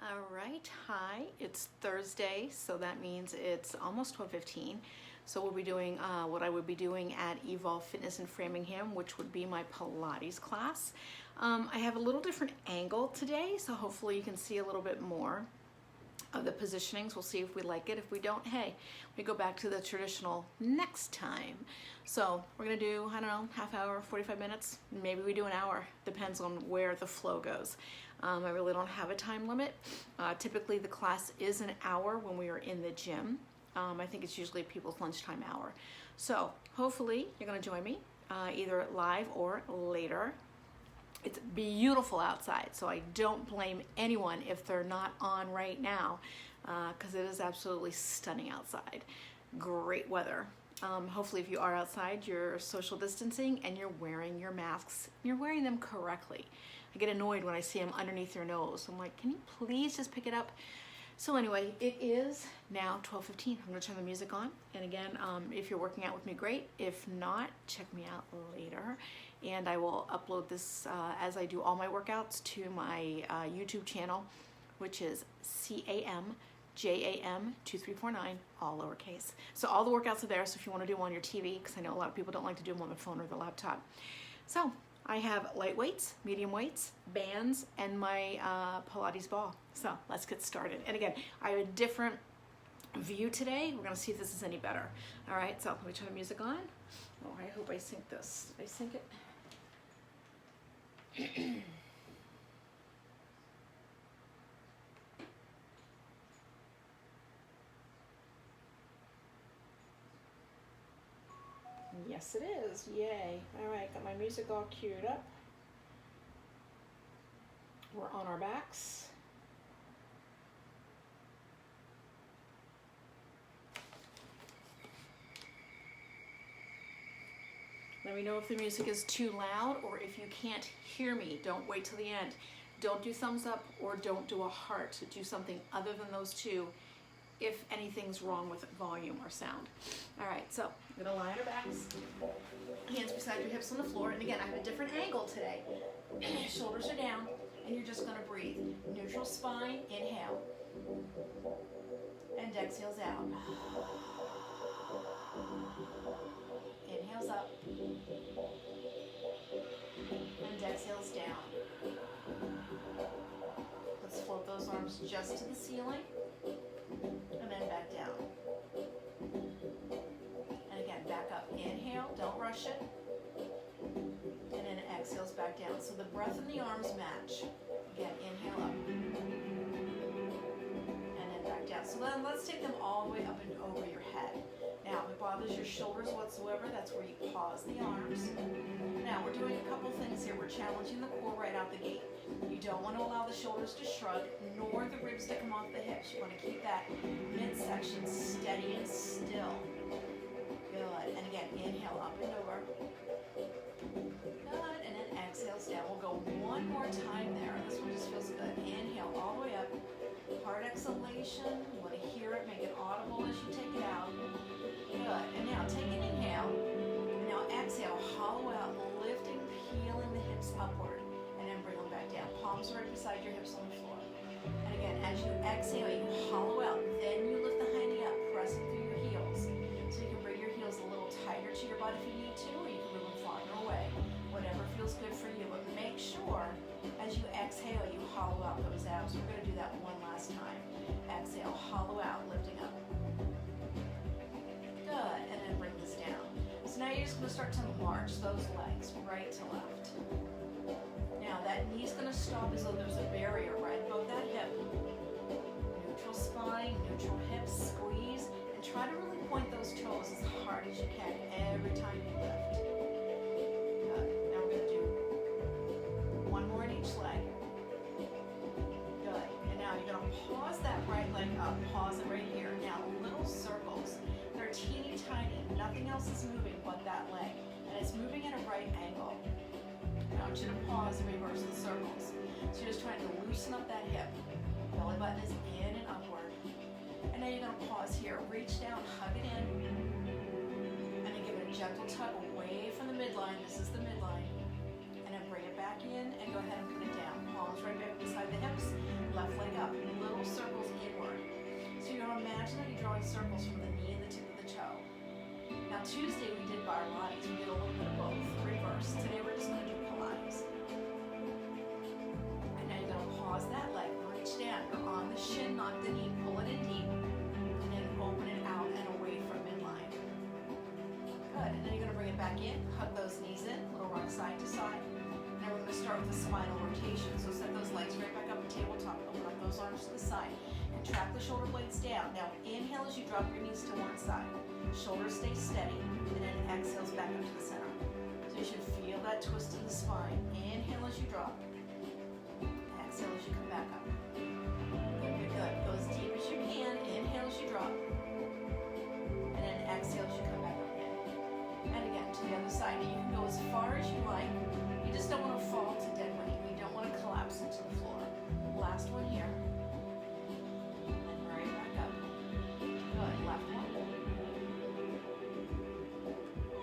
All right, hi, it's Thursday, so that means it's almost 12:15. So we'll be doing what I would be doing at Evolve Fitness in Framingham, which would be my Pilates class. I have a little different angle today, so hopefully you can see a little bit more of the positionings. We'll see if we like it. If we don't, hey, we go back to the traditional next time. So we're gonna do, I don't know, half hour, 45 minutes. Maybe we do an hour, depends on where the flow goes. I really don't have a time limit. Typically the class is an hour when we are in the gym. I think it's usually people's lunchtime hour. So hopefully you're gonna join me either live or later. It's beautiful outside, so I don't blame anyone if they're not on right now, because it is absolutely stunning outside. Great weather. Hopefully if you are outside, you're social distancing and you're wearing your masks. You're wearing them correctly. I get annoyed when I see them underneath your nose. I'm like, can you please just pick it up? So anyway, it is now 12:15. I'm gonna turn the music on. And again, if you're working out with me, great. If not, check me out later. And I will upload this as I do all my workouts to my YouTube channel, which is CAMJAM2349, all lowercase. So all the workouts are there, so if you wanna do them on your TV, because I know a lot of people don't like to do them on the phone or the laptop. So I have light weights, medium weights, bands, and my Pilates ball. So let's get started. And again, I have a different view today. We're gonna see if this is any better. All right, so let me turn the music on. Oh, I hope I sync this. Did I sync it? Yes, it is. Yay. All right, got my music all queued up. We're on our backs. Let me know if the music is too loud or if you can't hear me. Don't wait till the end. Don't do thumbs up or don't do a heart. Do something other than those two if anything's wrong with volume or sound. All right, so I'm gonna lie on our backs, hands beside your hips on the floor. And again, I have a different angle today. Shoulders are down, and you're just gonna breathe. Neutral spine, inhale. And exhales out. Inhales up. And exhales down. Let's float those arms just to the ceiling. And then back down. And again, back up. Inhale, don't rush it. And then exhales back down. So the breath and the arms match. Again, inhale up. And then back down. So then let's take them all the way up and over your head. Now, if it bothers your shoulders whatsoever, that's where you pause the arms. Now, we're doing a couple things here. We're challenging the core right out the gate. You don't want to allow the shoulders to shrug, nor the ribs to come off the hips. You want to keep that midsection steady and still. Good. And again, inhale up and over. Good. And then exhales down. We'll go one more time there. This one just feels good. Inhale all the way up. Hard exhalation. You want to hear it. Make it audible as you take it out. Good. And now take an inhale. And now exhale. Hollow out. Lifting, peeling the hips upward. And then bring them back down. Palms right beside your hips on the floor. And again, as you exhale, you hollow out. Then you lift the hiney up, pressing through your heels. So you can bring your heels a little tighter to your butt if you need to, or you can move them farther away. Whatever feels good for you. But make sure, as you exhale, you hollow out those abs. We're going to do that one last time. Exhale, hollow out, lifting up. Good. And then bring this down. So now you're just going to start to march those legs right to left. Now that knee's going to stop as though there's a barrier right above that hip. Neutral spine, neutral hips, squeeze, and try to really point those toes as hard as you can every time you lift. Good. Now we're going to do one more in each leg. Good. And now you're going to pause that right leg up. Pause it right here. Now little circles. They're teeny tiny. Nothing else is moving but that leg. And it's moving at a right angle. I want you to pause and reverse the circles. So you're just trying to loosen up that hip. Belly button is in and upward. And now you're going to pause here. Reach down, hug it in. And then give it a gentle tug away from the midline. This is the midline. And then bring it back in and go ahead and put it down. Palms right back beside the hips. Left leg up. little circles inward. So you're going to imagine that you're drawing circles from the knee and the tip of the toe. Now Tuesday we did Pilates. We did a little bit of both, reverse. Today we're just going to do Pilates. And now you're going to pause that leg, reach down. You're on the shin, not the knee. Pull it in deep, and then open it out and away from midline. Good. And then you're going to bring it back in. Hug those knees in, little rock side to side. Now we're going to start with the spinal rotation. So set those legs right back up to tabletop. Open up those arms to the side and track the shoulder blades down. Now inhale as you drop your knees to one side. Shoulders stay steady, and then exhales back up to the center. So you should feel that twist in the spine. Inhale as you drop. Exhale as you come back up. Good, good, good. Go as deep as you can. Inhale as you drop. And then exhale as you come back up again. And again, to the other side. Now you can go as far as you like. You just don't want to fall to dead weight. You don't want to collapse into the floor. Last one here. And right back up. Good. Left one.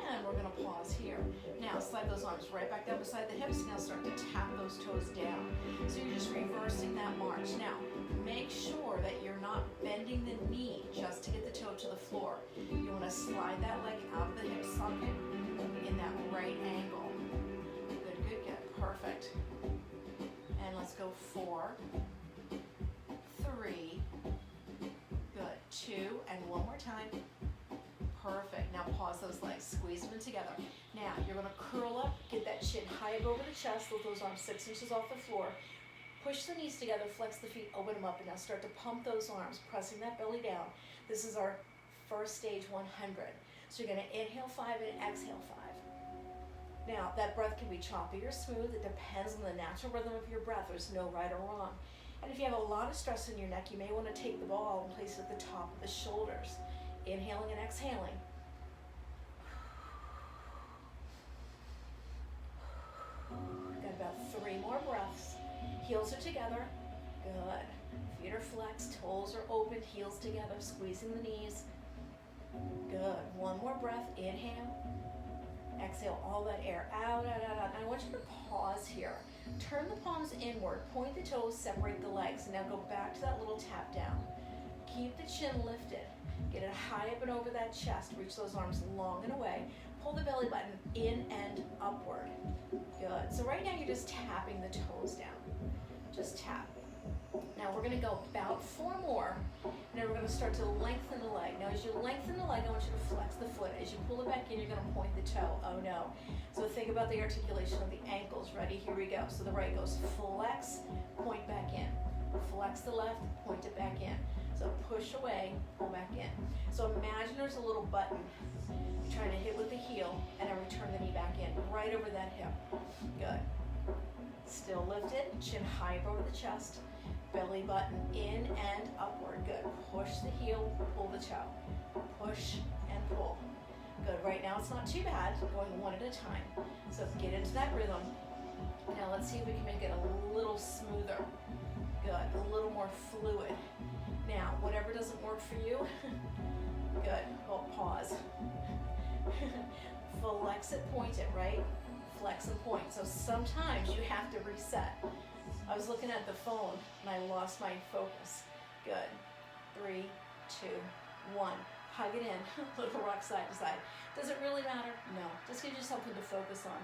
And we're going to pause here. Now slide those arms right back down beside the hips. Now start to tap those toes down. So you're just reversing that march. Now make sure that you're not bending the knee just to get the toe to the floor. You want to slide that leg out of the hip socket in that right angle. Good, good, good. Perfect. And let's go 4, 3, good, 2, and one more time. Perfect. Now pause those legs, squeeze them in together. Now you're going to curl up, get that chin high up over the chest, lift those arms 6 inches off the floor. Push the knees together, flex the feet, open them up, and now start to pump those arms, pressing that belly down. This is our first stage 100. So you're going to inhale 5 and exhale 5. Now, that breath can be choppy or smooth. It depends on the natural rhythm of your breath. There's no right or wrong. And if you have a lot of stress in your neck, you may want to take the ball and place it at the top of the shoulders. Inhaling and exhaling. Got about 3 more breaths. Heels are together. Good. Feet are flexed, toes are open, heels together, squeezing the knees. Good. One more breath. Inhale. Exhale all that air out, out, out, out. And I want you to pause here. Turn the palms inward, point the toes, separate the legs. Now go back to that little tap down. Keep the chin lifted. Get it high up and over that chest. Reach those arms long and away. Pull the belly button in and upward. Good. So right now you're just tapping the toes down. Just tap. Now we're going to go about 4 more, and then we're going to start to lengthen the leg. Now as you lengthen the leg, I want you to flex the foot. As you pull it back in, you're going to point the toe. Oh no. So think about the articulation of the ankles. Ready? Here we go. So the right goes flex, point back in. Flex the left, point it back in. So push away, pull back in. So imagine there's a little button. You're trying to hit with the heel, and then return the knee back in, right over that hip. Good. Still lifted, chin high up over the chest. Belly button in and upward. Good. Push the heel, pull the toe. Push and pull. Good. Right now it's not too bad. Going one at a time. So get into that rhythm. Now let's see if we can make it a little smoother. Good. A little more fluid. Now, whatever doesn't work for you, good. Oh, pause. Flex it, point it, right? Flex and point. So sometimes you have to reset. I was looking at the phone and I lost my focus. Good. 3, 2, 1. Hug it in. Little rock side to side. Does it really matter? No. Just gives you something to focus on.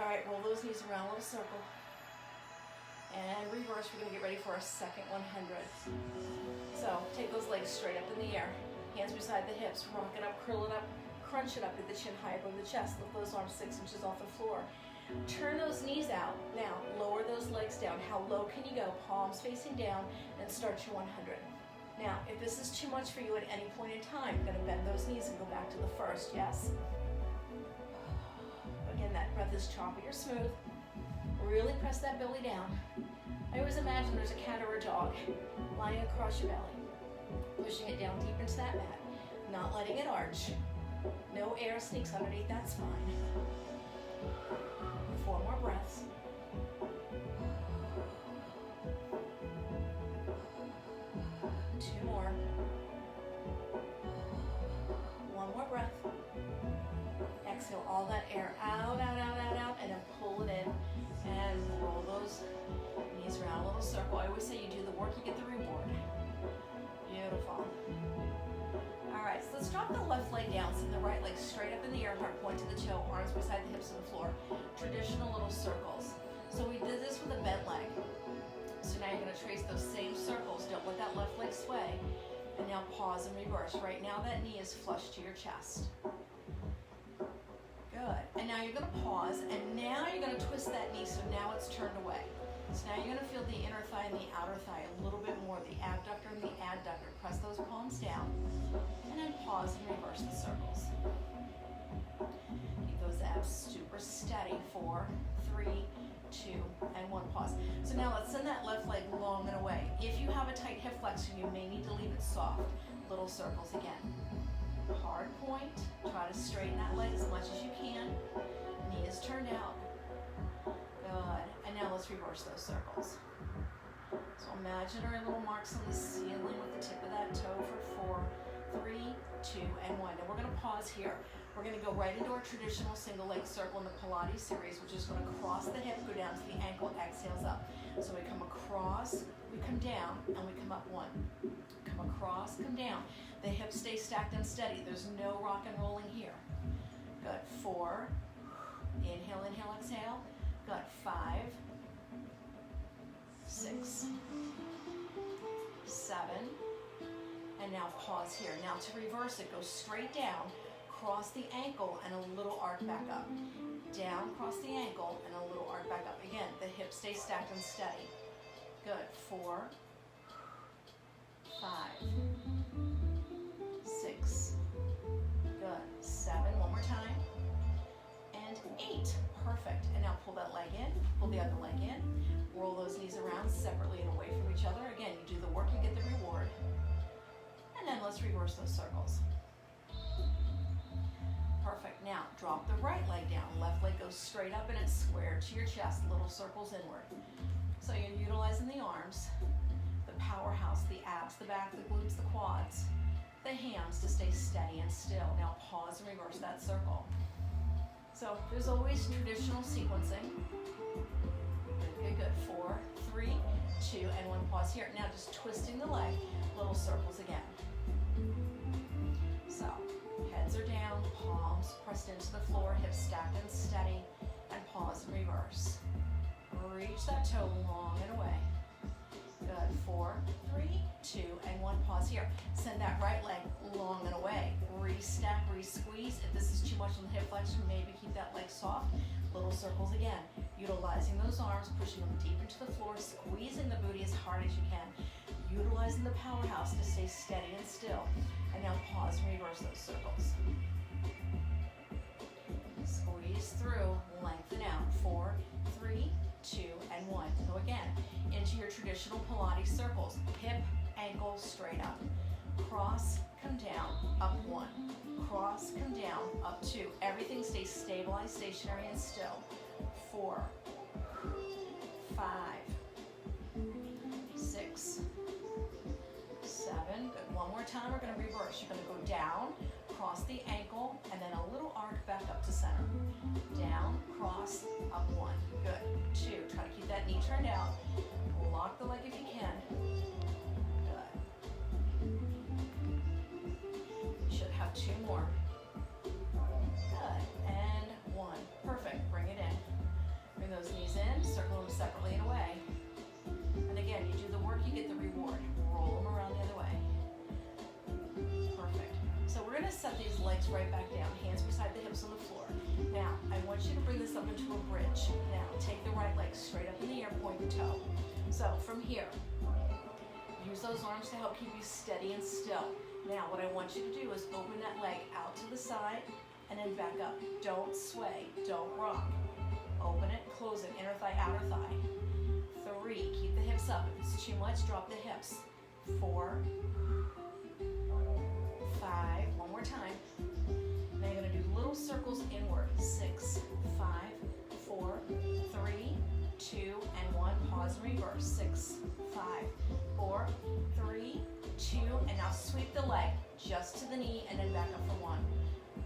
All right, roll those knees around, little circle. And reverse, we're going to get ready for our second 100. So take those legs straight up in the air. Hands beside the hips. Rock it up, curl it up, crunch it up, get the chin high above the chest. Lift those arms 6 inches off the floor. Turn those knees out. Now, lower those legs down. How low can you go? Palms facing down, and start your 100. Now, if this is too much for you at any point in time, you're going to bend those knees and go back to the first, yes? Again, that breath is choppy or smooth. Really press that belly down. I always imagine there's a cat or a dog lying across your belly, pushing it down deep into that mat, not letting it arch. No air sneaks underneath that spine. 4 more breaths. 2 more. 1 more breath. Exhale all that air out, out, out, out, out, and then pull it in and roll those knees around a little circle. I always say you do the work work, you get the reward. Beautiful. All right, so let's drop the left leg down, send the right leg straight up in the air, heart point to the toe, arms beside the hips on the floor. Traditional little circles. So we did this with a bent leg. So now you're gonna trace those same circles. Don't let that left leg sway. And now pause and reverse. Right now that knee is flush to your chest. Good. And now you're gonna pause, and now you're gonna twist that knee so now it's turned away. So now you're gonna feel the inner thigh and the outer thigh a little bit more, the abductor and the adductor. Press those palms down, and then pause and reverse the circles. Keep those abs super steady. 4, 3, 2, and 1, pause. So now let's send that left leg long and away. If you have a tight hip flexor, you may need to leave it soft. Little circles again. Hard point, try to straighten that leg as much as you can. Knee is turned out. Good, and now let's reverse those circles. So imaginary little marks on the ceiling with the tip of that toe for 4, 3, 2, and 1. Now we're gonna pause here. We're gonna go right into our traditional single leg circle in the Pilates series, which is gonna cross the hip, go down to the ankle, exhales up. So we come across, we come down, and we come up 1. Come across, come down. The hips stay stacked and steady. There's no rock and rolling here. Good, 4. Inhale, inhale, exhale. Good, 5, 6, 7, and now pause here. Now to reverse it, go straight down, cross the ankle and a little arc back up. Down, cross the ankle and a little arc back up. Again, the hips stay stacked and steady. Good, 4, 5, 6, good, 7, one more time, and 8, perfect. And now pull that leg in, pull the other leg in, roll those knees around separately and away from each other. Again, you do the work, you get the reward. And then let's reverse those circles. Perfect. Now drop the right leg down, left leg goes straight up and it's square to your chest, little circles inward. So you're utilizing the arms, the powerhouse, the abs, the back, the glutes, the quads, the hams to stay steady and still. Now pause and reverse that circle. So there's always traditional sequencing. Good, good, good. 4, 3, 2, and 1, pause here. Now just twisting the leg, little circles again. So heads are down, palms pressed into the floor, hips stacked and steady, and pause and reverse. Reach that toe long and away. Good, 4, 3, 2, and 1, pause here. Send that right leg long and away. Re-stack, re-squeeze. If this is too much on the hip flexor, maybe keep that leg soft. Little circles again. Utilizing those arms, pushing them deep into the floor, squeezing the booty as hard as you can. Utilizing the powerhouse to stay steady and still. And now pause and reverse those circles. Squeeze through, lengthen out. 4, 3, 2, and 1. So again, into your traditional Pilates circles. Hip, ankle, straight up. Cross, come down, up 1. Cross, come down, up 2. Everything stays stabilized, stationary, and still. 4, 5, 6, 7. Good. One more time, we're going to reverse. You're going to go down, cross the ankle, and then a little arc back up to center. Down, cross, up 1. Good. 2. Try to keep that knee turned out. Lock the leg if you can. Good. You should have 2 more. Good. And 1. Perfect. Bring it in. Bring those knees in, circle them separately and away. And again, you do the work, you get the reward. Roll them around the other way. Perfect. So we're going to set these legs right back down, hands beside the hips on the floor. Now, I want you to bring this up into a bridge. Now, take the right leg straight up in the air, point the toe. So from here, use those arms to help keep you steady and still. Now, what I want you to do is open that leg out to the side and then back up. Don't sway, don't rock. Open it, close it, inner thigh, outer thigh. 3, keep the hips up. If it's too much, drop the hips. 4, 5, one more time. Now you're going to do little circles inward. 6, 5, 4, 3, 2, and 1. Pause and reverse. 6, 5, 4, 3, 2, and now sweep the leg just to the knee and then back up for 1.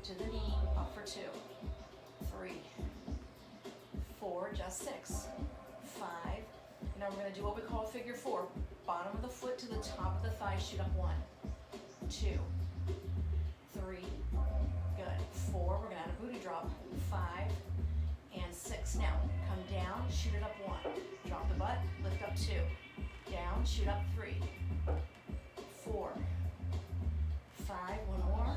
To the knee, up for 2, 3, 4, just 6, 5, Now we're gonna do what we call figure four. Bottom of the foot to the top of the thigh, shoot up 1, 2, 3, good. 4, we're gonna add a booty drop, 5, and 6. Now, come down, shoot it up 1. Drop the butt, lift up 2. Down, shoot up 3, 4, 5, one more,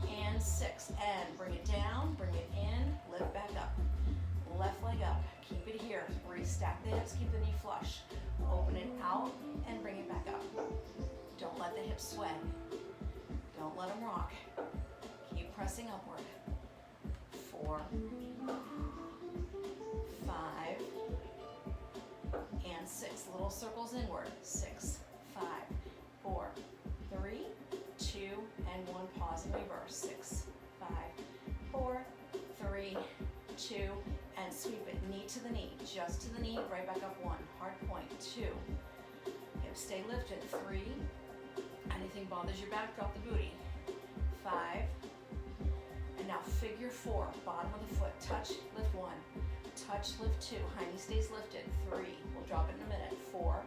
and 6. And bring it down, bring it in, lift back up. Left leg up, keep it here. Restack the hips, keep the knee flush. Open it out and bring it back up. Don't let the hips sway. Don't let them rock. Keep pressing upward. 4, 5, and 6. Little circles inward. 6, 5, 4, 3, 2, and 1. Pause and reverse. 6, 5, 4, 3, 2, and sweep it. Knee to the knee. Just to the knee. Right back up 1. Hard point. 2. Hips stay lifted. 3. Anything bothers your back, drop the booty. 5. And now figure 4. Bottom of the foot. Touch, lift 1. Touch, lift 2. High knee stays lifted. 3. We'll drop it in a minute. 4.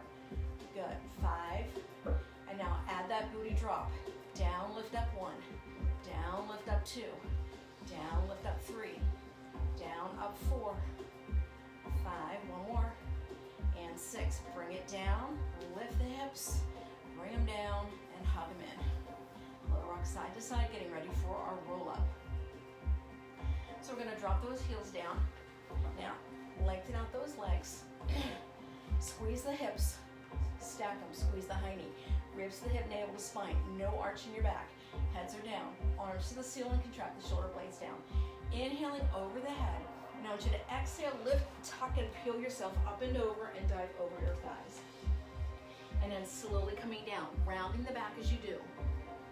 Good. 5. And now add that booty drop. Down, lift up 1. Down, lift up 2. Down, lift up 3. Down, up 4. 5. One more. And 6. Bring it down. Lift the hips. Bring them down and hug them in. Lower rock side to side, getting ready for our roll up. So we're going to drop those heels down. Now, lengthen out those legs. Squeeze the hips. Stack them. Squeeze the high knee. Ribs to the hip, navel to spine. No arch in your back. Heads are down. Arms to the ceiling. Contract the shoulder blades down. Inhaling over the head. Now I want you to exhale, lift, tuck, and peel yourself up and over and dive over your thighs. And then slowly coming down, rounding the back as you do.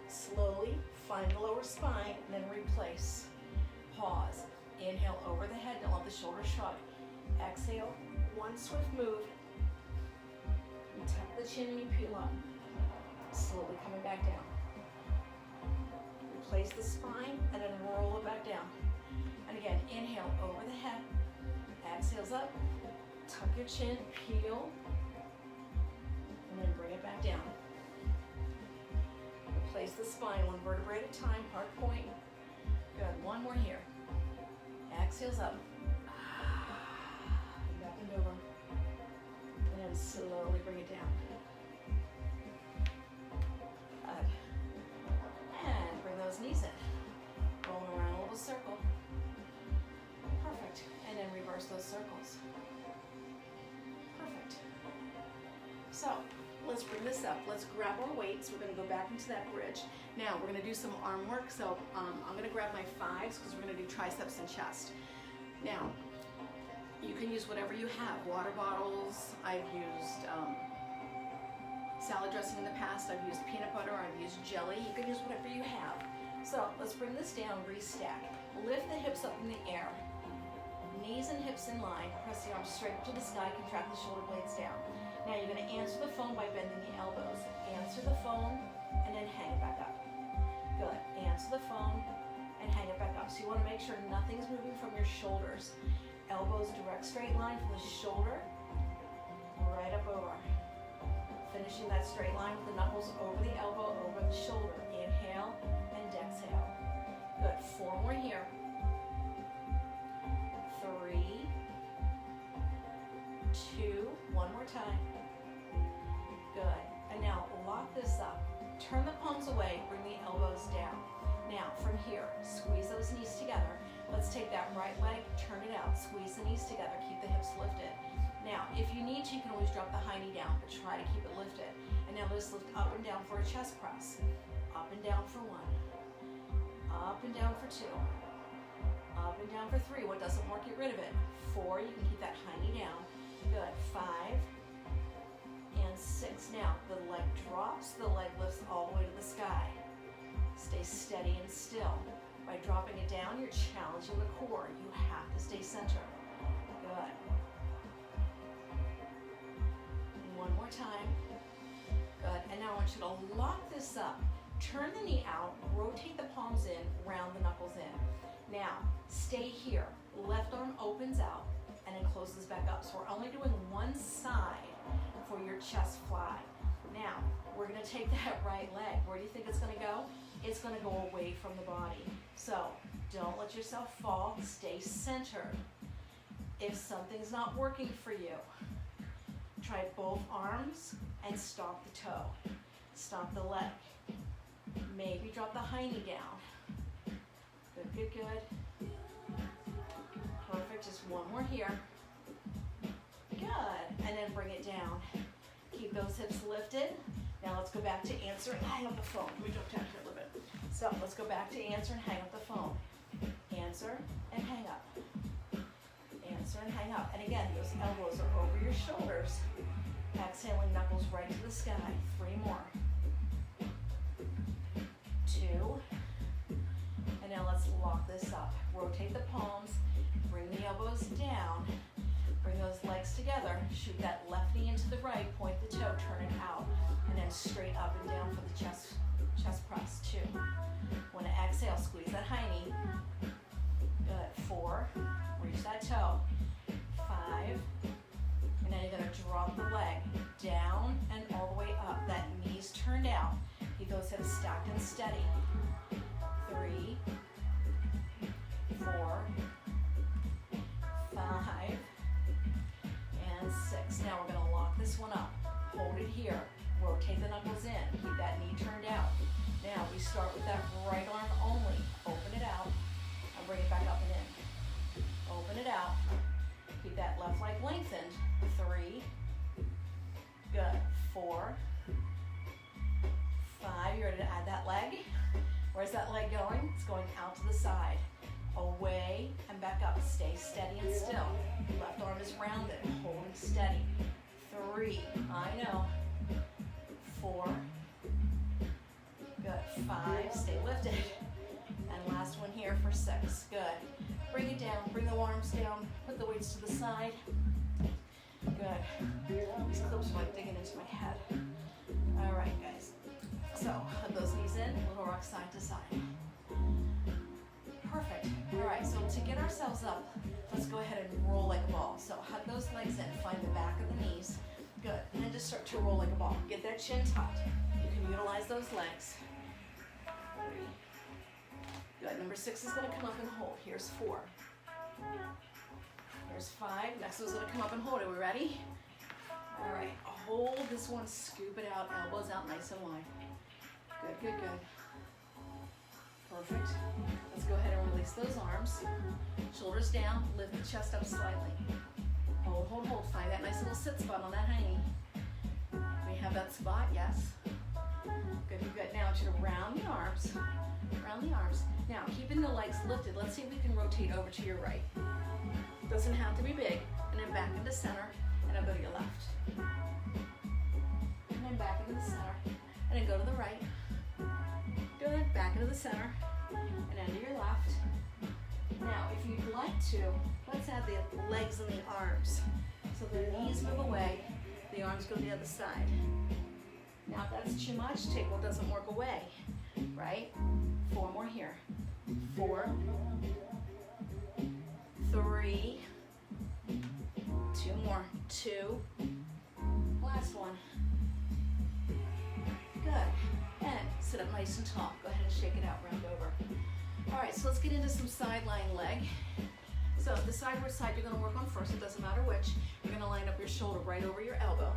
Slowly find the lower spine and then replace. Pause. Inhale over the head, don't let the shoulders shrug. Exhale, one swift move. You tuck the chin and you peel up. Slowly coming back down. Replace the spine and then roll it back down. And again, inhale over the head. Exhales up. Tuck your chin, peel. And then bring it back down. Replace the spine, one vertebrae at a time, hard point. Good, one more here. Exhales up. Back and over. And then slowly bring it down. Good. And bring those knees in. Rolling around a little circle. Perfect. And then reverse those circles. Perfect. So, let's bring this up. Let's grab our weights. We're going to go back into that bridge. Now, we're going to do some arm work. So, I'm going to grab my 5s because we're going to do triceps and chest. Now, you can use whatever you have. Water bottles. I've used salad dressing in the past. I've used peanut butter. I've used jelly. You can use whatever you have. So, let's bring this down, restack. Lift the hips up in the air. Knees and hips in line. Press the arms straight up to the sky. Contract the shoulder blades down. Now you're going to answer the phone by bending the elbows. Answer the phone and then hang it back up. Good. Answer the phone and hang it back up. So you want to make sure nothing's moving from your shoulders. Elbows direct straight line from the shoulder right up over. Finishing that straight line with the knuckles over the elbow, over the shoulder. Inhale and exhale. Good. 4 more here. 3, 2, one more time. Good. And now lock this up. Turn the palms away, bring the elbows down. Now from here, squeeze those knees together. Let's take that right leg, turn it out, squeeze the knees together, keep the hips lifted. Now, if you need to, you can always drop the high knee down, but try to keep it lifted. And now let's lift up and down for a chest press. Up and down for 1. Up and down for 2. Up and down for 3. What doesn't work, get rid of it. 4, you can keep that high knee down. Good. 5 and 6. Now, the leg drops, the leg lifts all the way to the sky. Stay steady and still. By dropping it down, you're challenging the core. You have to stay centered. Good. And one more time. Good. And now I want you to lock this up. Turn the knee out, rotate the palms in, round the knuckles in. Now, stay here. Left arm opens out and then closes back up. So we're only doing one side for your chest fly. Now, we're gonna take that right leg. Where do you think it's gonna go? It's gonna go away from the body. So, don't let yourself fall, stay centered. If something's not working for you, try both arms and stop the toe. Stop the leg. Maybe drop the hiney down. Good, good, good. Perfect, just one more here. Good, and then bring it down. Keep those hips lifted. Now let's go back to answer and hang up the phone. We jumped out here a little bit. So let's go back to answer and hang up the phone. Answer and hang up. Answer and hang up. And again, those elbows are over your shoulders. Exhaling, knuckles right to the sky. 3 more. 2. And now let's lock this up. Rotate the palms. Bring the elbows down. Bring those legs together. Shoot that left knee into the right. Point the toe. Turn it out. And then straight up and down for the chest press. 2. Want to exhale. Squeeze that high knee. Good. 4. Reach that toe. 5. And then you're going to drop the leg down and all the way up. That knee's turned out. Keep those hips stacked and steady. 3, 4, 5, and 6. Now we're going to lock this one up. Hold it here. Rotate the knuckles in. Keep that knee turned out. Now we start with that right arm only. Open it out and bring it back up and in. Open it out. Keep that left leg lengthened. 3. Good. 4. 5. You're ready to add that leg. Where's that leg going? It's going out to the side. Away and back up. Stay steady and still. Left arm is rounded. Hold it steady. 3. I know. 4. Good. 5. Stay lifted. And last one here for 6. Good. Bring it down. Bring the arms down. Put the weights to the side. Good. These clips are like digging into my head. All right, guys. So, hug those knees in. Little rock side to side. Perfect. All right, so to get ourselves up, let's go ahead and roll like a ball. So hug those legs in. Find the back of the knees. Good. And then just start to roll like a ball. Get that chin tucked. You can utilize those legs. 3. Good. Number 6 is going to come up and hold. Here's 4. Here's 5. Next one's going to come up and hold. Are we ready? All right. Hold this one. Scoop it out. Elbows out nice and wide. Good, good, good. Perfect. Let's go ahead and release those arms. Shoulders down. Lift the chest up slightly. Hold, hold, hold. Find that nice little sit spot on that hiney. We have that spot, yes. Good, good, good. Now I want you to round the arms. Round the arms. Now, keeping the legs lifted, let's see if we can rotate over to your right. Doesn't have to be big. And then back into center, and I'll go to your left. And then back into the center, and then go to the right. Good. Back into the center, and into your left. Now, if you'd like to, let's add the legs and the arms. So the knees move away, the arms go to the other side. Now, if that's too much, take what doesn't work away, right? 4 more here. 4, 3, 2 more. 2, last one. Good. And sit up nice and tall. Go ahead and shake it out, round over. All right, so let's get into some side lying leg. So the sideward side you're going to work on first, it doesn't matter which. You're going to line up your shoulder right over your elbow.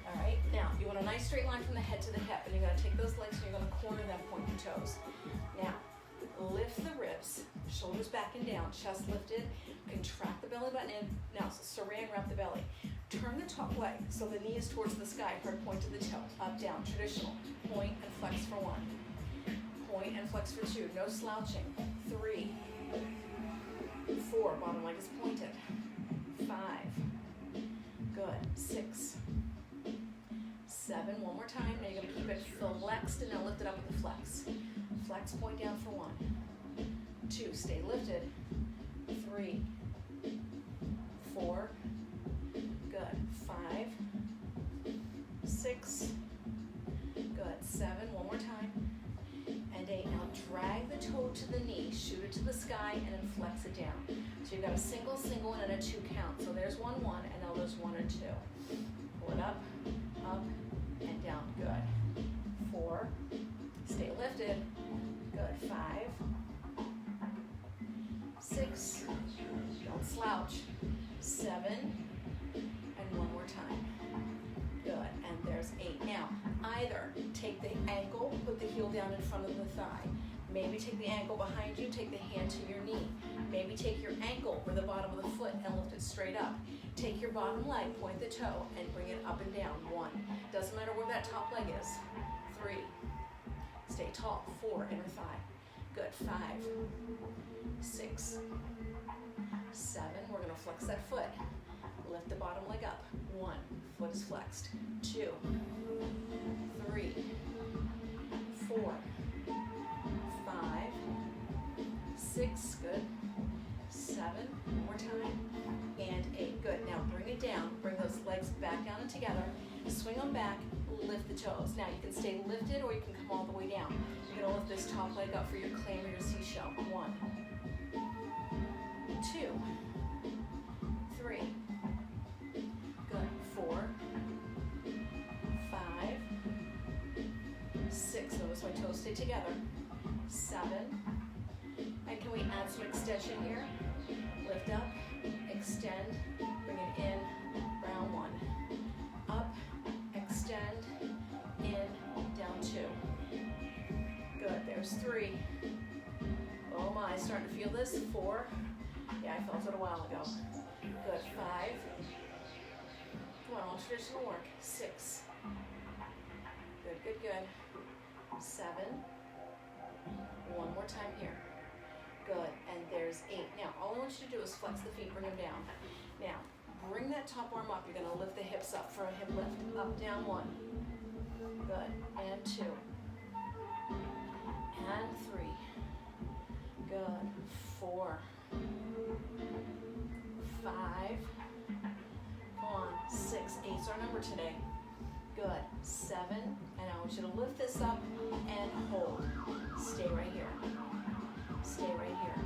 All right, now you want a nice straight line from the head to the hip, and you're going to take those legs and you're going to corner them, point the toes. Now, lift the ribs, shoulders back and down, chest lifted, contract the belly button in. Now, so saran wrap the belly. Turn the top leg so the knee is towards the sky, hard point to the toe, up, down, traditional. Point and flex for 1. Point and flex for 2, no slouching. 3, 4, bottom leg is pointed. 5, good. 6, 7, one more time. Now you're going to keep it flexed and now lift it up with the flex. Flex, point down for 1. 2, stay lifted. 3, 4, good. 5, 6, good. 7, one more time. And 8, now drag the toe to the knee, shoot it to the sky, and then flex it down. So you've got a single, single, and then a 2 count. So there's 1, 1, and now there's 1 or 2. Pull it up, and down. Good. 4. Stay lifted. Good. 5. 6. Don't slouch. 7. And 1 more time. Good. And there's 8. Now, either take the ankle, put the heel down in front of the thigh. Maybe take the ankle behind you, take the hand to your knee. Maybe take your ankle over the bottom of the foot and lift it straight up. Take your bottom leg, point the toe, and bring it up and down. 1. Doesn't matter where that top leg is. 3. Stay tall. 4. Inner thigh. Good. 5. 6. 7. We're going to flex that foot. Lift the bottom leg up. 1. Foot is flexed. 2. 3. 4. 5. 6. Good. 7. One more time. And 8. Good. Now bring it down. Bring those legs back down and together. Swing them back. Lift the toes. Now you can stay lifted or you can come all the way down. You're going to lift this top leg up for your clam or your seashell. 1. 2. 3. Good. 4. 5. 6. Notice my toes stay together. 7. And can we add some extension here? Lift up, extend, bring it in, round 1. Up, extend, in, down 2. Good, there's 3. Oh my, starting to feel this. 4. Yeah, I felt it a while ago. Good, 5. Come on, all traditional work. 6. Good, good, good. 7. One more time here. Good, and there's 8. Now, all I want you to do is flex the feet, bring them down. Now, bring that top arm up. You're going to lift the hips up for a hip lift. Up, down, 1. Good, and 2. And 3. Good, 4. 5. Come on, 6. 8's our number today. Good, 7. And I want you to lift this up and hold. Stay right here. Stay right here.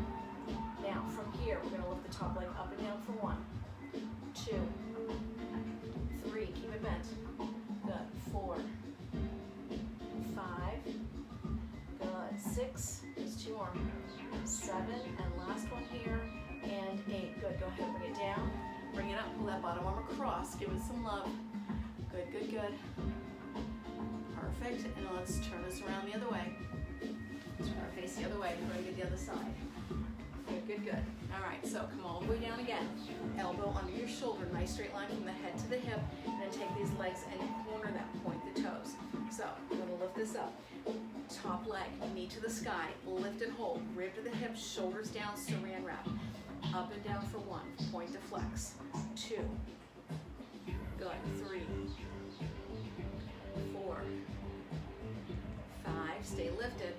Now, from here, we're going to lift the top leg up and down for 1, 2, 3. Keep it bent. Good. 4, 5. Good. 6. There's 2 more. 7. And last one here. And 8. Good. Go ahead. Bring it down. Bring it up. Pull that bottom arm across. Give it some love. Good, good, good. Perfect. And let's turn this around the other way. Turn our face the other way. We're going to get the other side. Good, good, good. All right, so come all the way down again. Elbow under your shoulder. Nice straight line from the head to the hip. And then take these legs and corner them. Point the toes. So we're going to lift this up. Top leg, knee to the sky. Lift and hold. Rib to the hip. Shoulders down. Saran wrap. Up and down for 1. Point to flex. 2. Good. 3. 4. 5. Stay lifted.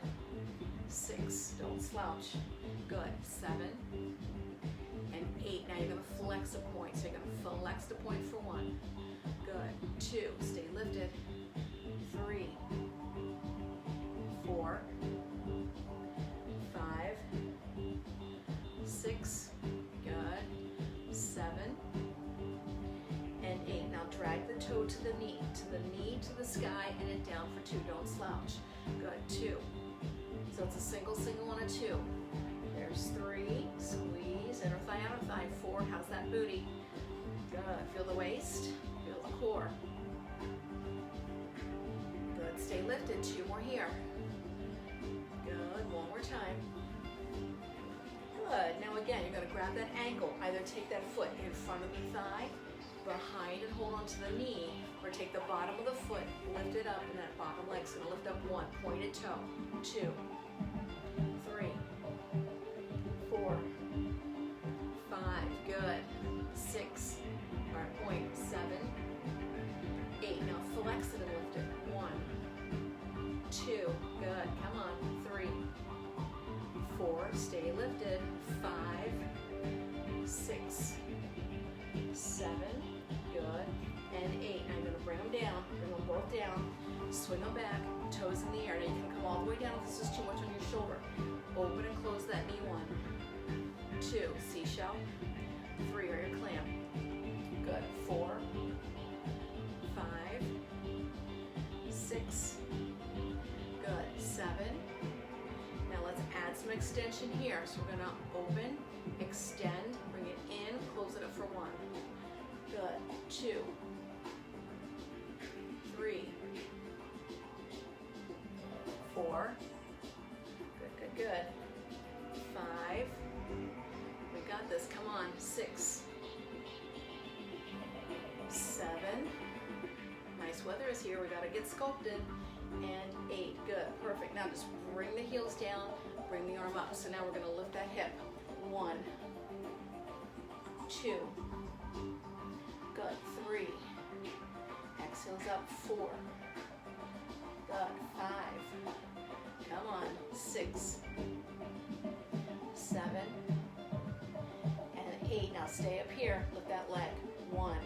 6. Don't slouch. Good. 7. And 8. Now you're going to flex a point. So you're going to flex the point for 1. Good. 2. Stay lifted. 3. 4. 5. 6. Good. 7. And 8. Now drag the toe to the knee, to the sky, and then down for 2. Don't slouch. Good. 2. So it's a single, single, and a 2. There's 3. Squeeze. Inner thigh, outer thigh. 4. How's that booty? Good. Feel the waist. Feel the core. Good. Stay lifted. 2 more here. Good. 1 more time. Good. Now again, you're going to grab that ankle. Either take that foot in front of the thigh, behind and hold onto the knee, or take the bottom of the foot, lift it up, and that bottom leg's going to lift up 1. Pointed toe. 2. 3. 4. 5. Good. 6. All right, point. 7. 8. Now flex it and lift it. 1. 2. Good. Come on. 3. 4. Stay lifted. 5. 6. 7. Good. And 8. Now I'm going to bring them down. Bring them both down. Swing them back. Toes in the air. Now you can come all the way down if this is too much on your shoulder. Open and close that knee 1. 2, seashell. 3, or your clam. Good. 4, 5, 6. Good. 7. Now let's add some extension here. So we're going to open, extend, bring it in, close it up for 1. Good. 2, 3, 4. Good, good, good. 5. We got this. Come on. 6, 7. Nice weather is here. We got to get sculpted. And 8. Good. Perfect. Now just bring the heels down. Bring the arm up. So now we're going to lift that hip. 1, 2. Good. 3. Exhales up. 4. Good. 5. Come on. 6, 7, and 8. Now stay up here. Lift that leg. 1,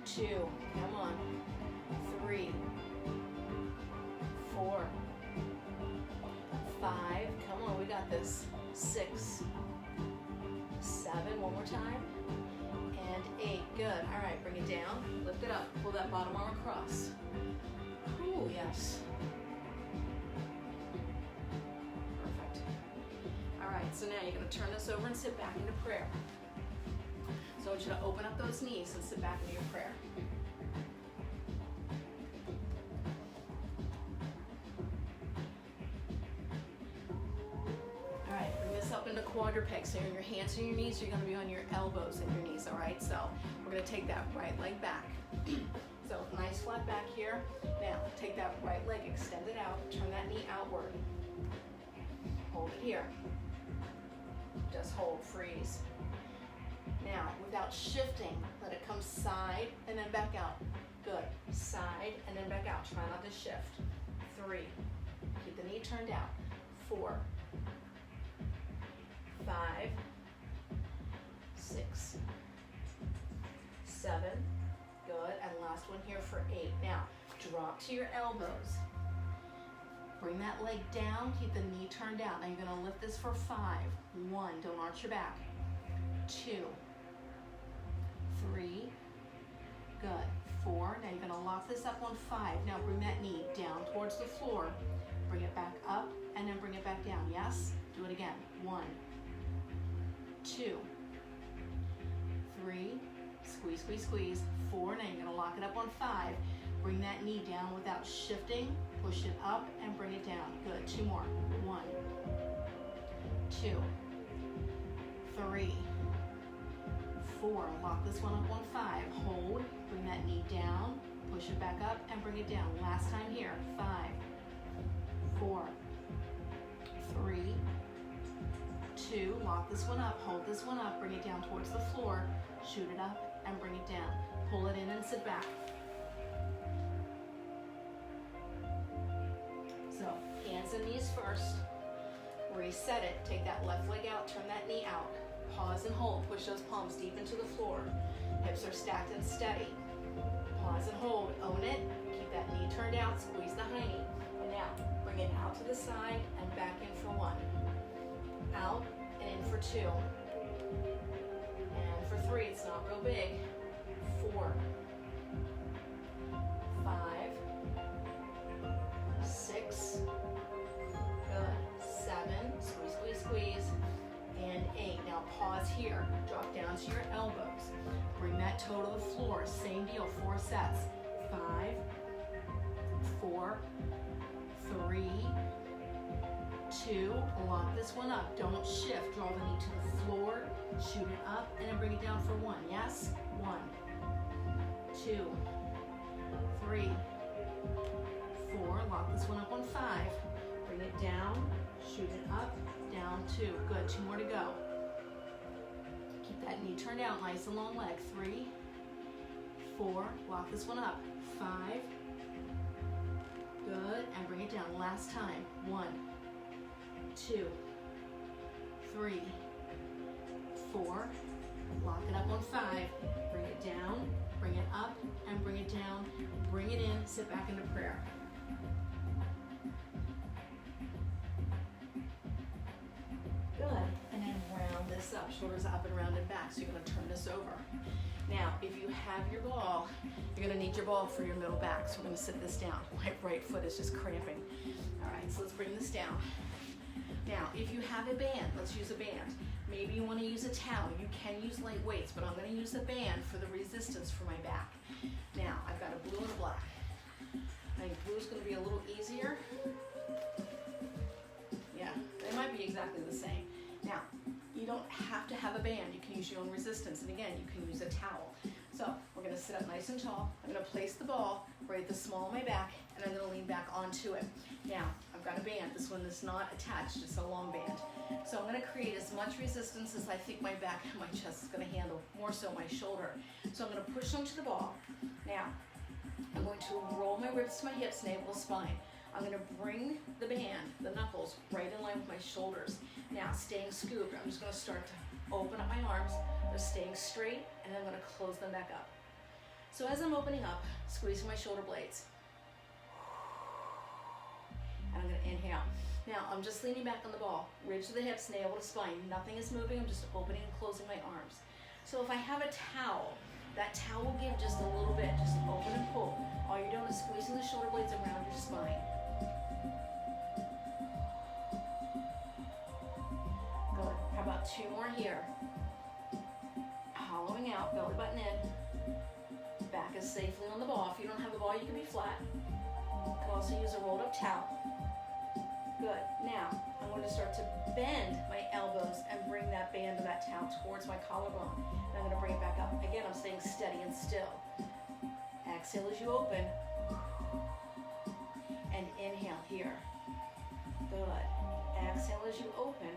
2. Come on. 3, 4, 5. Come on. We got this. 6, 7. One more time. And 8. Good. All right. Bring it down. Lift it up. Pull that bottom arm across. Ooh, yes. Perfect. All right, so now you're going to turn this over and sit back into prayer. So I want you to open up those knees and sit back into your prayer. All right, bring this up into quadruped. So your hands and your knees, you're going to be on your elbows and your knees, all right? So we're going to take that right leg back. So nice flat back here. Now take that right leg, extend it out, turn that knee outward. Hold it here. Just hold, freeze. Now without shifting, let it come side and then back out. Good. Side and then back out. Try not to shift. 3. Keep the knee turned out. 4, 5, 6, 7. Good, and last one here for 8. Now, drop to your elbows. Bring that leg down, keep the knee turned out. Now you're gonna lift this for 5. 1, don't arch your back. 2, 3, good. 4, now you're gonna lock this up on 5. Now bring that knee down towards the floor. Bring it back up, and then bring it back down, yes? Do it again. 1, 2, 3, squeeze, squeeze, squeeze. 4, now you're gonna lock it up on 5. Bring that knee down without shifting. Push it up and bring it down. Good, 2 more. 1, 2, 3, 4. Lock this one up on 5. Hold, bring that knee down, push it back up and bring it down. Last time here. 5, 4, 3, 2. Lock this one up, hold this one up, bring it down towards the floor, shoot it up and bring it down. Pull it in and sit back. So, hands and knees first. Reset it. Take that left leg out, turn that knee out. Pause and hold. Push those palms deep into the floor. Hips are stacked and steady. Pause and hold. Own it. Keep that knee turned out. Squeeze the high knee. And now, bring it out to the side and back in for 1. Out and in for 2. And for 3, it's not real big. 4, 5, 6, good, 7, squeeze, squeeze, squeeze, and 8. Now pause here, drop down to your elbows. Bring that toe to the floor, same deal, 4 sets. 5, 4, 3, 2, lock this one up. Don't shift, draw the knee to the floor, shoot it up, and then bring it down for 1, yes? 1, 2, 3, 4, lock this one up on 5. Bring it down, shoot it up, down 2. Good, 2 more to go. Keep that knee turned out, nice and long leg. 3, 4, lock this one up. 5, good, and bring it down. Last time. 1, 2, 3, 4, lock it up on 5. Bring it down, bring it up, and bring it down. Bring it in, sit back into prayer. Good, and now this up, shoulders up and rounded back. So you're gonna turn this over. Now, if you have your ball, you're gonna need your ball for your middle back. So we're gonna sit this down. My right foot is just cramping. All right, so let's bring this down. Now, if you have a band, let's use a band. Maybe you wanna use a towel. You can use light weights, but I'm gonna use the band for the resistance for my back. Now, I've got a blue and a black. I think blue is gonna be a little easier. Yeah, they might be exactly the same. Now, you don't have to have a band. You can use your own resistance. And again, you can use a towel. So we're gonna sit up nice and tall. I'm gonna place the ball right at the small of my back, and I'm gonna lean back onto it. Now, I've got a band. This one is not attached, it's a long band. So I'm gonna create as much resistance as I think my back and my chest is gonna handle, more so my shoulder. So I'm gonna push onto the ball. Now, I'm going to roll my ribs to my hips, navel to spine. I'm gonna bring the band, the knuckles, right in line with my shoulders. Now, staying scooped, I'm just gonna start to open up my arms. They're staying straight, and I'm gonna close them back up. So as I'm opening up, squeezing my shoulder blades. And I'm gonna inhale. Now, I'm just leaning back on the ball, ribs to the hips, navel to spine. Nothing is moving, I'm just opening and closing my arms. So if I have a towel, that towel will give just a little bit, just open and pull. All you're doing is squeezing the shoulder blades around your spine. Good. How about two more here? Hollowing out, belly button in. Back is safely on the ball. If you don't have a ball, you can be flat. You can also use a rolled up towel. Good. Now, I'm going to start to bend my elbows and bring that band of that towel towards my collarbone. And I'm going to bring it back up. Again, I'm staying steady and still. Exhale as you open. And inhale here. Good. Exhale as you open.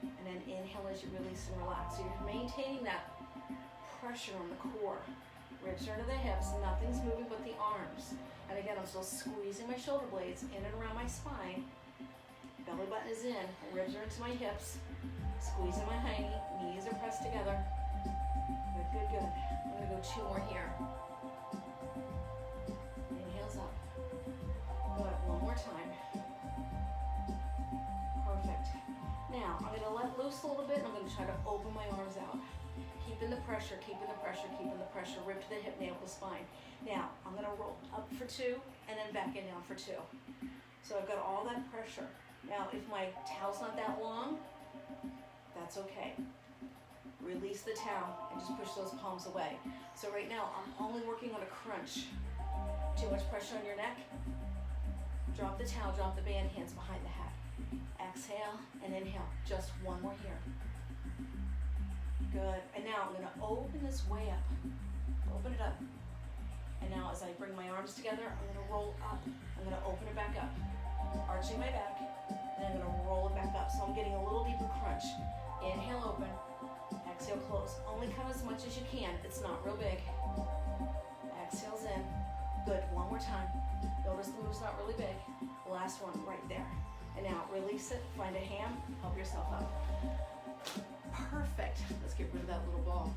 And then inhale as you release and relax. So you're maintaining that pressure on the core. Ribs are to the hips. Nothing's moving but the arms. And again, I'm still squeezing my shoulder blades in and around my spine. Belly button is in, ribs are into my hips. Squeezing my hiney, knees are pressed together. Good, good, good. I'm gonna go two more here. Inhales up. Good, one more time. Perfect. Now, I'm gonna let loose a little bit, and I'm gonna try to open my arms out. Keeping the pressure, keeping the pressure, keeping the pressure. Rib to the hip, navel to spine. Now, I'm gonna roll up for two, and then back in down for two. So I've got all that pressure. Now, if my towel's not that long, that's okay. Release the towel and just push those palms away. So right now, I'm only working on a crunch. Too much pressure on your neck? Drop the towel, drop the band, hands behind the head. Exhale and inhale. Just one more here. Good. And now I'm going to open this way up. Open it up. And now as I bring my arms together, I'm going to roll up. I'm going to open it back up. Arching my back. And I'm going to roll it back up. So I'm getting a little deeper crunch. Inhale, open. Exhale, close. Only come as much as you can. It's not real big. Exhale's in. Good. One more time. Notice the move's not really big. Last one right there. And now release it. Find a hand. Help yourself up. Perfect. Let's get rid of that little ball.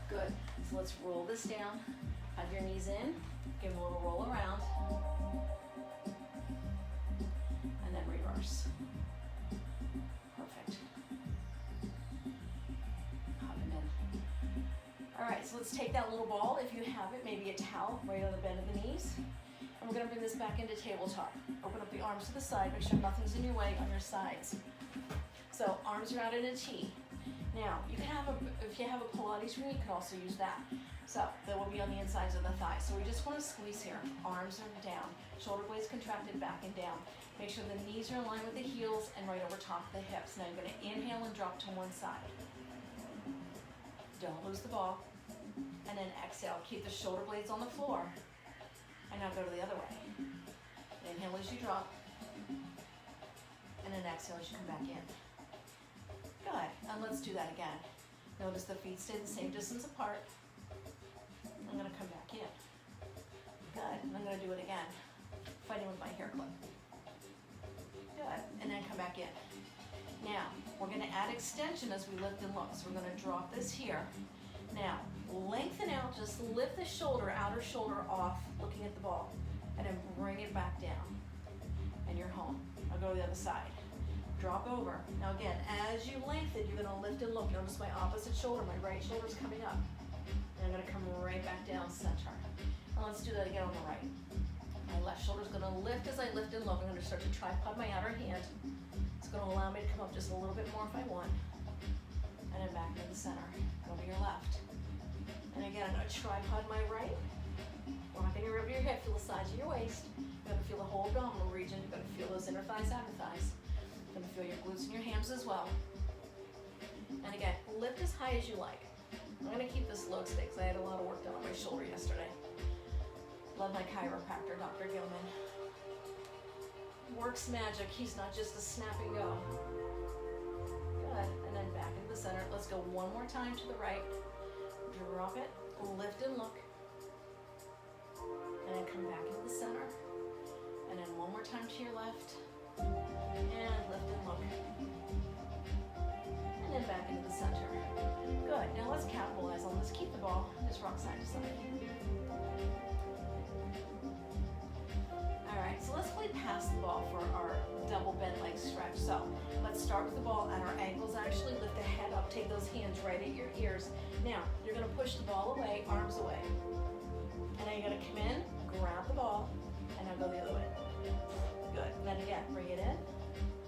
Good. So let's roll this down. Hug your knees in. Give them a little roll around. And then reverse. Perfect. Hug them in. All right, so let's take that little ball, if you have it, maybe a towel, right on the bend of the knees. And we're gonna bring this back into tabletop. Open up the arms to the side. Make sure nothing's in your way on your sides. So arms are out in a T. Now, you can have if you have a Pilates room, you can also use that. So that will be on the insides of the thighs. So we just want to squeeze here. Arms are down. Shoulder blades contracted back and down. Make sure the knees are in line with the heels and right over top of the hips. Now you're going to inhale and drop to one side. Don't lose the ball. And then exhale. Keep the shoulder blades on the floor. And now go to the other way. Inhale as you drop. And then exhale as you come back in. Good. And let's do that again. Notice the feet stay the same distance apart. I'm going to come back in. Good. And I'm going to do it again. Fighting with my hair clip. Good. And then come back in. Now, we're going to add extension as we lift and look. So we're going to drop this here. Now, lengthen out. Just lift the shoulder, outer shoulder off, looking at the ball. And then bring it back down. And you're home. I'll go to the other side. drop over. Now again, as you lengthen, you're gonna lift and look. Notice my opposite shoulder, my right shoulder's coming up. And I'm gonna come right back down center. And let's do that again on the right. My left shoulder's gonna lift as I lift and look. I'm gonna start to tripod my outer hand. It's gonna allow me to come up just a little bit more if I want. And then back into the center, over your left. And again, I'm gonna tripod my right. Rocking your over your hip, feel the sides of your waist. You're gonna feel the whole abdominal region. You're gonna feel those inner thighs, outer thighs. You're gonna feel your glutes and your hams as well. And again, lift as high as you like. I'm gonna keep this low today because I had a lot of work done on my shoulder yesterday. Love my chiropractor, Dr. Gilman. Works magic. He's not just a snap and go. Good. And then back into the center. Let's go one more time to the right. Drop it. Lift and look. And then come back into the center. And then one more time to your left. And lift and look. And then back into the center. Good. Now let's capitalize on this. Keep the ball. Just rock side to side. Alright, so let's play pass the ball for our double bent leg stretch. So let's start with the ball at our ankles. Actually lift the head up. Take those hands right at your ears. Now, you're going to push the ball away, arms away. And then you're going to come in, grab the ball, and now go the other way. Good. And then again, bring it in,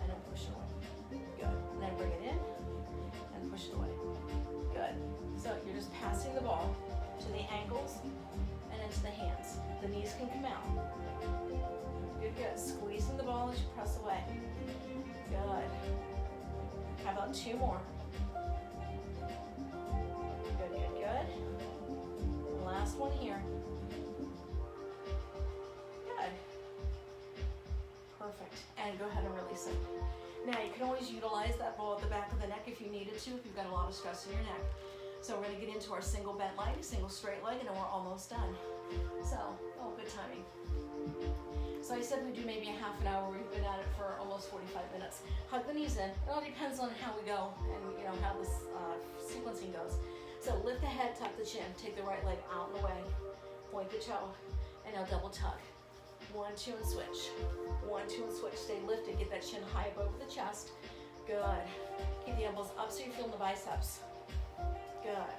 and then push it away. Good. And then bring it in, and push it away. Good. So you're just passing the ball to the ankles and into the hands. The knees can come out. Good, good. Squeezing the ball as you press away. Good. How about two more? Good, good, good. Last one here. Good. Perfect. And go ahead and release it. Now you can always utilize that ball at the back of the neck if you needed to, if you've got a lot of stress in your neck. So we're going to get into our single bent leg, single straight leg, and then we're almost done. So, oh, good timing. So I said we do maybe a half an hour. We've been at it for almost 45 minutes. Hug the knees in. It all depends on how we go and how this sequencing goes. So lift the head, tuck the chin. Take the right leg out and away. Point the toe, and now double tug. 1, 2, and switch. 1, 2, and switch. Stay lifted. Get that chin high up over the chest. Good. Keep the elbows up so you're feeling the biceps. Good.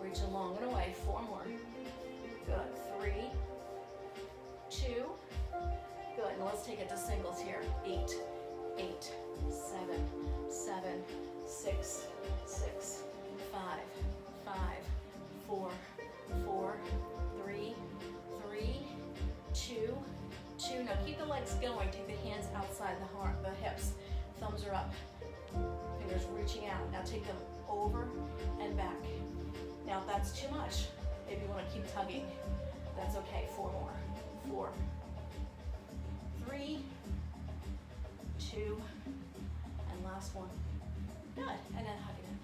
Reach along and away. 4 more. Good. 3, 2. Good. Now let's take it to singles here. 8, 8, 7, 7, 6, 6, 5, 5, 4, 4, 3, 3, 2, 2. Now keep the legs going. Take the hands outside the hips. Thumbs are up. Fingers reaching out. Now take them over and back. Now if that's too much, maybe you want to keep tugging. That's okay. 4 more. 4, 3, 2, and last one. Good. And then hug it in.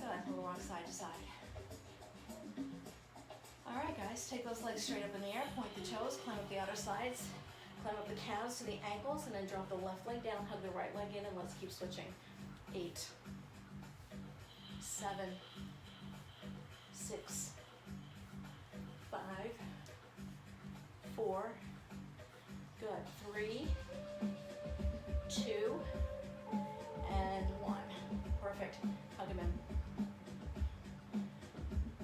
Good. We'll rock side to side. All right, guys. Take those legs straight up in the air. Point the toes. Climb up the outer sides. Climb up the calves to the ankles, and then drop the left leg down. Hug the right leg in, and let's keep switching. 8, 7, 6, 5, 4. Good. 3, 2, and 1. Perfect. Hug them in.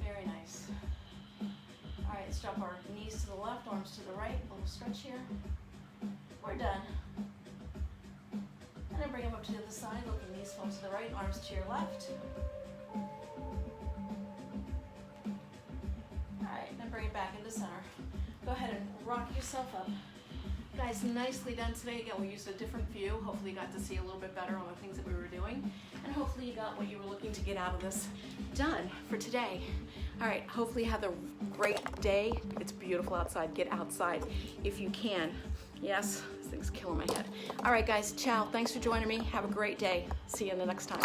Very nice. All right, let's drop our knees to the left, arms to the right. A little stretch here. We're done. And then bring them up to the other side. Look, the knees fall to the right, arms to your left. All right, then bring it back into center. Go ahead and rock yourself up. Guys, nicely done today. Again, we used a different view. Hopefully you got to see a little bit better on the things that we were doing. And hopefully you got what you were looking to get out of this done for today. All right, hopefully you have a great day. It's beautiful outside. Get outside if you can. Yes, this thing's killing my head. All right, guys, ciao. Thanks for joining me. Have a great day. See you in the next time.